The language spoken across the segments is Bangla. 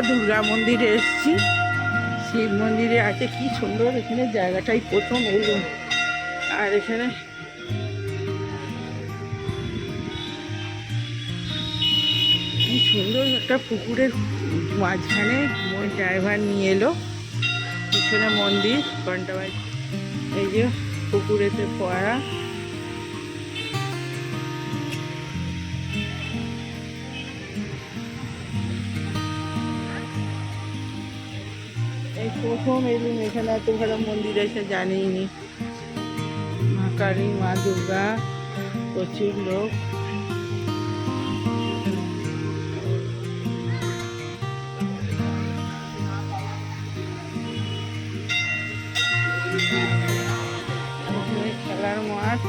দুর্গা মন্দিরে এসেছি। শিব মন্দিরে আছে, কি সুন্দর এখানে জায়গাটাই প্রথম এলাম। আর এখানে কি সুন্দর একটা পুকুরের মাঝখানে ড্রাইভার নিয়ে এলো, পিছনে মন্দির ঘন্টাবাড়ি, এই যে পুকুরেতে পড়া। এই প্রথম এলুম এখানে, এত ভালো মন্দির এসে জানিনি। মা কালী, মা দুর্গা, প্রচুর লোক। খেলার মাঠ,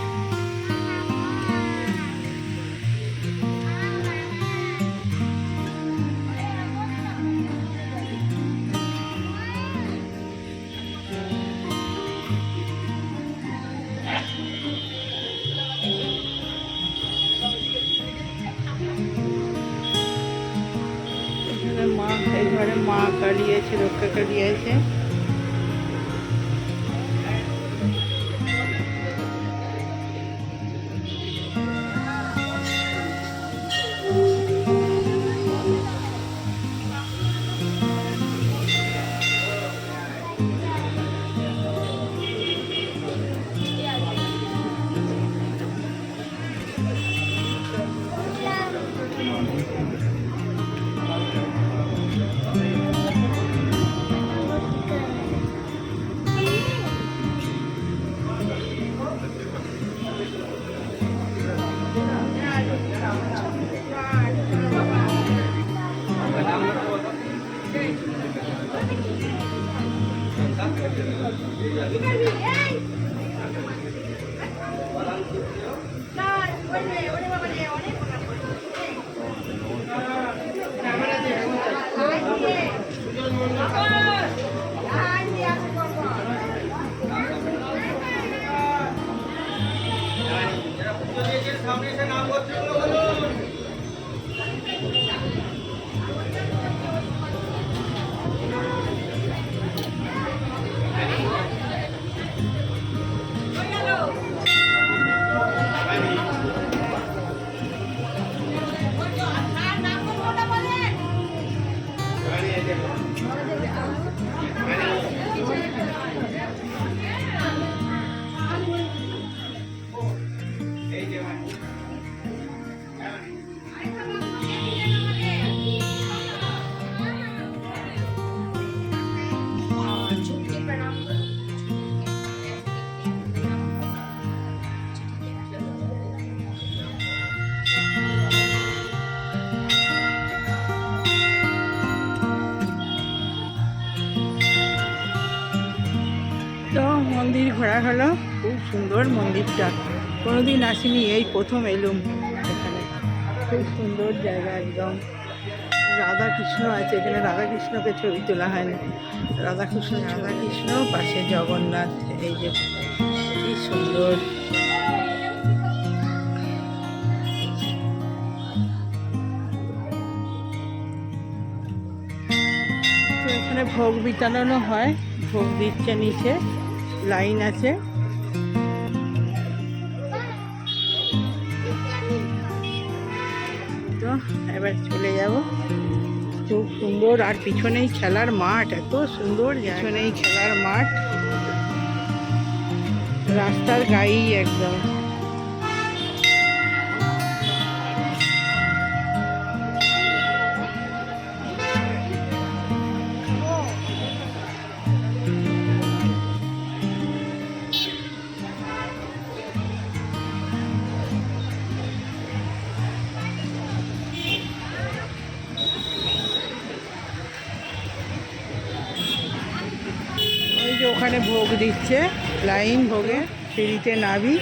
মা, এই ঘরে মা কালী আছে, রক্ষা কালী আছে। তো মন্দির ঘোরা হলো, খুব সুন্দর মন্দিরটা, কোনোদিন আসিনি, এই প্রথম এলুম এখানে। খুব সুন্দর জায়গা একদম। রাধা কৃষ্ণ আছে এখানে, রাধা কৃষ্ণকে ছবি তোলা হয়নি। রাধা কৃষ্ণ পাশে জগন্নাথ, এই যে কি সুন্দর। তো এখানে ভোগ বিতরণও হয়, ভোগ দিচ্ছে, নিচে লাইন আছে। তো এবার চলে যাব। খুব সুন্দর, আর পিছনেই খেলার মাঠ, এত সুন্দর, পিছনেই খেলার মাঠ, রাস্তার গায়েই একদম। ওখানে ভোগ দিচ্ছে, লাইন ভোগে, সিঁড়িতে নাবি।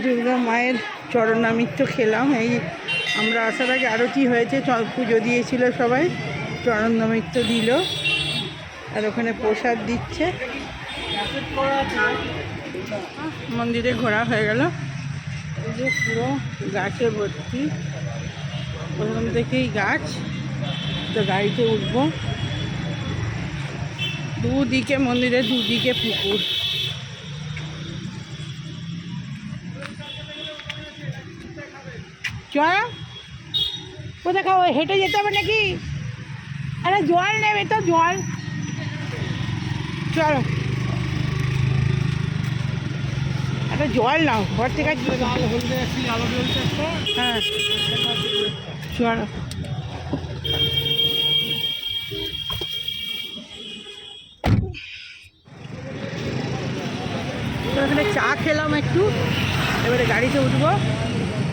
দুর্গা মায়ের চরণামৃত্য খেলাম। এই আমরা আসার আগে আরতি হয়েছে, পুজো দিয়েছিল সবাই, চরণামৃত্য দিল, আর ওখানে প্রসাদ দিচ্ছে। মন্দিরে ঘোরা হয়ে গেল, এই যে পুরো গাছে ভর্তি, প্রথম থেকেই গাছ। তো গাড়িতে উঠবো, দুদিকে মন্দিরের দুদিকে পুকুর। চল কোথায় খাবো, হেঁটে যেতে হবে নাকি? আরে জল নেবে তো, জল। চলো একটা জল নাও ঘর থেকে। হ্যাঁ চলো। তো এখানে চা খেলাম একটু, এবারে গাড়িতে উঠবো।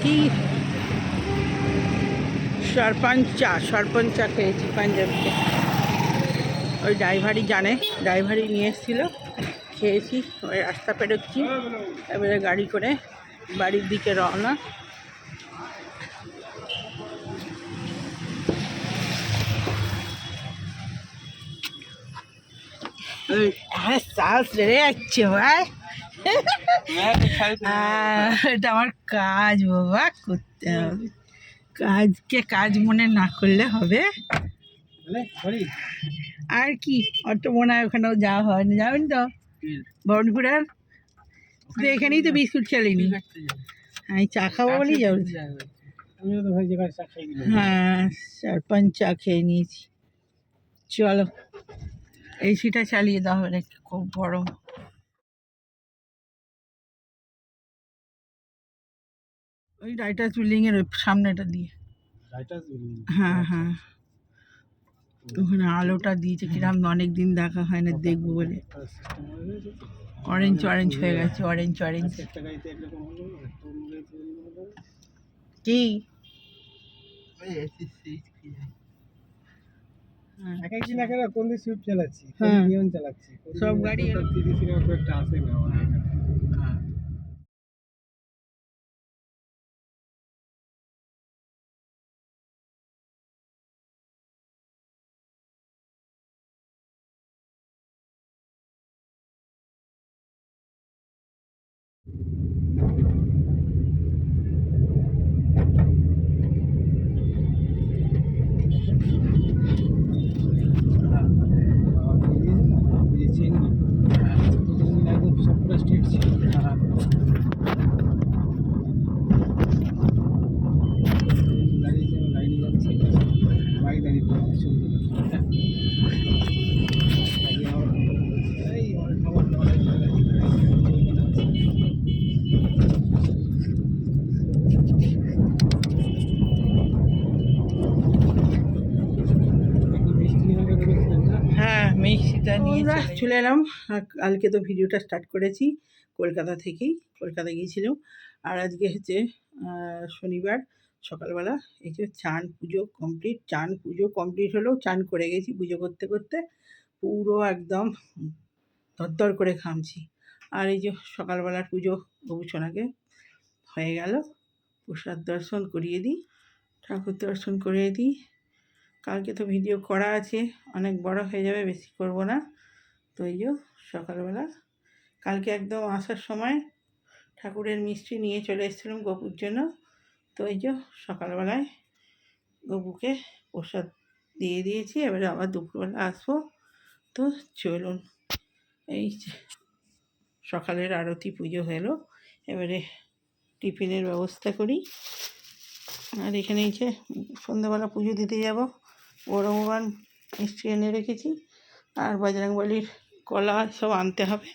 কি সরপঞ্চ চা খেয়েছি পাঞ্জাবিতে, ওই ড্রাইভারই জানে, ড্রাইভারই নিয়ে এসেছিলো, খেয়েছি। ওই রাস্তা পেরোচ্ছি, এবারে গাড়ি করে বাড়ির দিকে রওনা। হ্যাঁ শ্বাস রে যাচ্ছে ভাই, এটা আমার কাজ বাবা, করতে হবে কাজকে, কাজ মনে না করলে হবে আর কি? অত মনে হয় ওখানেও যাওয়া হয় না, যাবেন তো ভবনপুরার? তো এখানেই তো বিস্কুট খেলিনি, আমি চা খাবো বলেই যাবো। হ্যাঁ সরপঞ্চ চা খেয়ে নিয়েছি। চলো এসিটা চালিয়ে দাও, একটু খুব গরম। ওই রাইটার্স বিল্ডিং এর ওই সামনেটা দিয়ে। হ্যাঁ হ্যাঁ, ওখানে আলোটা দিয়েছে কিরম, অনেকদিন দেখা হয় না, দেখবো বলে। অরেঞ্জ অরেঞ্জ হয়ে গেছে, অরেঞ্জ অরেঞ্জ। কি সব গাড়ি মিষ্টিটা নিয়ে চলে এলাম। কালকে তো ভিডিওটা স্টার্ট করেছি কলকাতা থেকেই, কলকাতা গিয়েছিলাম। আর আজকে হচ্ছে শনিবার সকালবেলা, এই যে চান পুজো কমপ্লিট হলো। চান করে গেছি, পুজো করতে করতে পুরো একদম দরদর করে ঘামছি। আর এই যে সকালবেলার পুজো গোপুছনাকে হয়ে গেল, প্রসাদ দর্শন করিয়ে দিই, ঠাকুর দর্শন করিয়ে দিই। কালকে তো ভিডিও করা আছে, অনেক বড় হয়ে যাবে, বেশি করব না। তো এই যে সকালবেলা কালকে একদম আসার সময় ঠাকুরের মিষ্টি নিয়ে চলে এসেছিলাম গপুর জন্য। তো এই যে সকালবেলায় গপুকে প্রসাদ দিয়ে দিয়েছি, এবারে আবার দুপুরবেলা আসবো। তো চলুন, এই সকালের আরতি পুজো হলো, এবারে টিফিনের ব্যবস্থা করি। আর এখানে এই যে সন্ধ্যাবেলা পুজো দিতে যাব, বড় ভগবান মিষ্টি এনে রেখেছি, আর বজরংবলীর কলা সব আনতে হবে,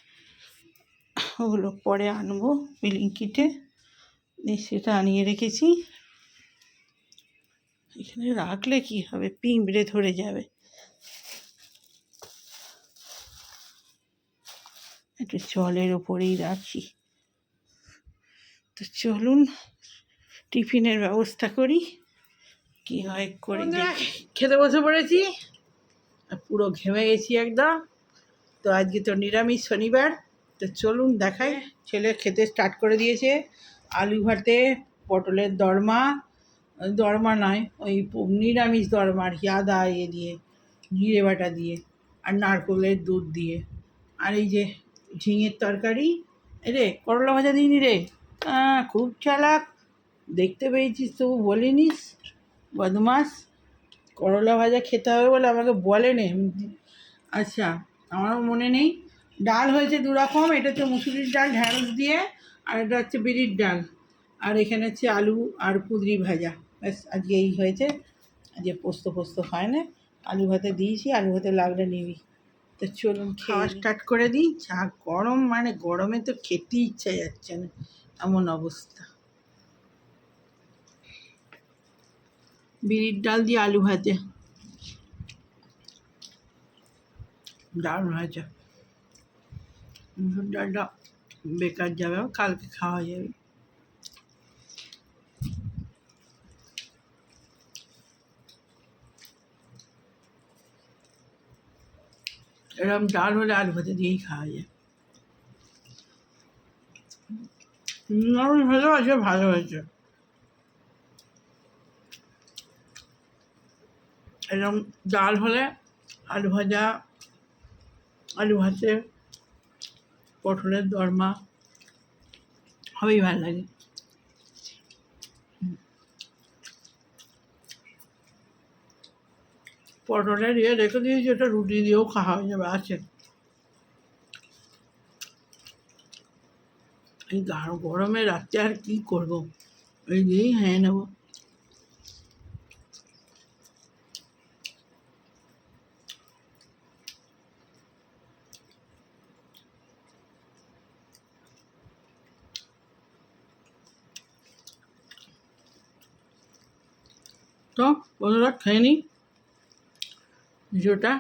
ওগুলো পরে আনবো বিলিংকিটে, মিষ্টিটা আনিয়ে রেখেছি। এখানে রাখলে কি হবে, পিঁপড়ে ধরে যাবে, একটু জলের ওপরেই রাখি। তো চলুন টিফিনের ব্যবস্থা করি, কি হয় করে। খেতে বসে পড়েছি, পুরো ঘেমে গেছি একদম। তো আজকে তো নিরামিষ শনিবার, তো চলুন দেখাই। ছেলে খেতে স্টার্ট করে দিয়েছে, আলু ভাতে, পটলের দরমা নয়, ওই নিরামিষ দরমা আর কি, আদা দিয়ে, জিরে বাটা দিয়ে, আর নারকেলের দুধ দিয়ে। আর এই যে ঝিঙের তরকারি, রে করলা ভাজা দিইনি রে, খুব চালাক, দেখতে পেয়েছিস তবু বলিনিস, বদমাস। করলা ভাজা খেতে হবে বলে আমাকে বলেনি। আচ্ছা, আমারও মনে নেই। ডাল হয়েছে দু রকম, এটা হচ্ছে মুসুরির ডাল ঢ্যাঁড়স দিয়ে, আর এটা হচ্ছে বিরির ডাল, আর এখানে হচ্ছে আলু আর কুঁদরি ভাজা। ব্যাস, আজকে এই হয়েছে। আজকে পোস্ত ফোস্ত হয় না। আলু ভাতে দিয়েছি, আলু ভাতে লাগলে নিবি। তো চলুন খাওয়া স্টার্ট করে দিই। যা গরম, মানে গরমে তো খেতেই ইচ্ছা যাচ্ছে না, এমন অবস্থা। বিরির ডাল দিয়ে আলু ভাজা, ডাল ভাজা। মুসুর ডালটা বেকার যাবে, কালকে খাওয়া যাবে। এরকম ডাল হলে আলু ভাতে দিয়েই খাওয়া যায়। ভালো আছে, ভালো হয়েছে। এরকম ডাল হলে আলু ভাজা, আলু ভাতে, পটলের দরমা হবেই ভালো লাগে। পটলের রেখে দিয়েছি, ওটা রুটি দিয়েও খাওয়া হয়ে যাবে, আছে। এই গরমে রাত্রে আর কী করবো, এই দিয়েই হ্যাঁ নেবো। তো বন্ধুরা, খেয়ে নিই ভিডিওটা।